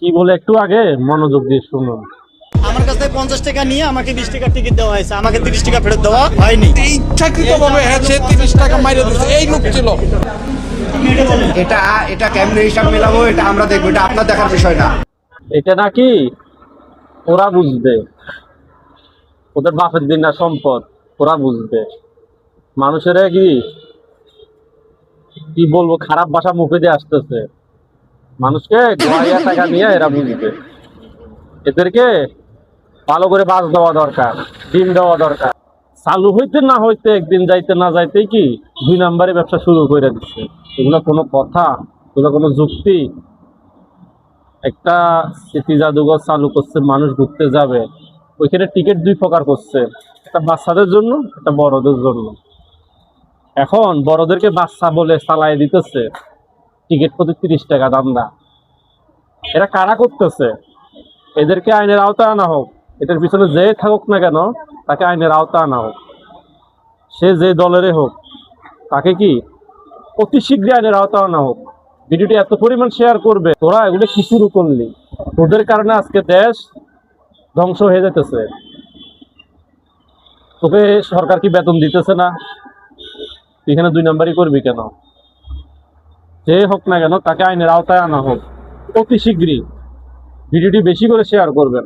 কি বলে একটু আগে মনোযোগ দিয়ে শুনুন। আমার কাছ থেকে 50 টাকা নিয়ে আমাকে 20 টাকা টিকিট দেওয়া হয়েছে, আমাকে 30 টাকা ফেরত দেওয়া হয়নি। ইচ্ছাকৃতভাবে সে 30 টাকা মাইরে দিচ্ছে, এই লোক ছিল। এটা এটা কেমনে হিসাব মেলাবো এটা আমরা দেখবো, এটা আপনার দেখার বিষয় না। এটা নাকি ওরা বুঝবে, ওদের বাপের দিন না সম্পদ, ওরা বুঝবে। মানুষের কি কি বলবো, খারাপ ভাষা মুখে দিয়ে আসতেছে, মানুষকে গোয়াইয়া টাকা নিয়ে এরা বুঝবে। এদেরকে ভালো করে বাস দেওয়া দরকার, ডিম দেওয়া দরকার। চালু হইতে না হইতে একদিন যাইতে না যাইতেই কি 2 নাম্বারে ব্যবসা শুরু করে দিচ্ছে। এগুলো কোনো কথা? এগুলো কোনো যুক্তি? একটা স্মৃতি জাদুঘর চালু করছে, মানুষ ঘুরতে যাবে, ওইখানে টিকিট 2 প্রকার করছে, একটা বাচ্চাদের জন্য, একটা বড়দের জন্য। এখন বড়দেরকে বাচ্চা বলে চালাই দিতেছে, টিকিট প্রতি 30 টাকা দাম না। এরা কারা করতেছে? এদেরকে আইনের আওতায় আনা হোক। এটার পিছনে যে থাকুক না কেন, তাকে আইনের আওতায় আনা হোক। সে যে দলেরই হোক, তাকে কি অতি শীঘ্রই আইনের আওতায় আনা হোক। ভিডিওটি এত পরিমাণ শেয়ার করবে, তোরা এগুলো কি শুরু করলি? তোদের কারণে আজকে দেশ ধ্বংস হয়ে যেতেছে। তোকে সরকার কি বেতন দিতেছে না? এখানে 2 নাম্বারই করবি কেন? যে হোক না কেন, তাকে আইনের আওতায় আনা হোক অতি শীঘ্রই। ভিডিওটি বেশি করে শেয়ার করবেন।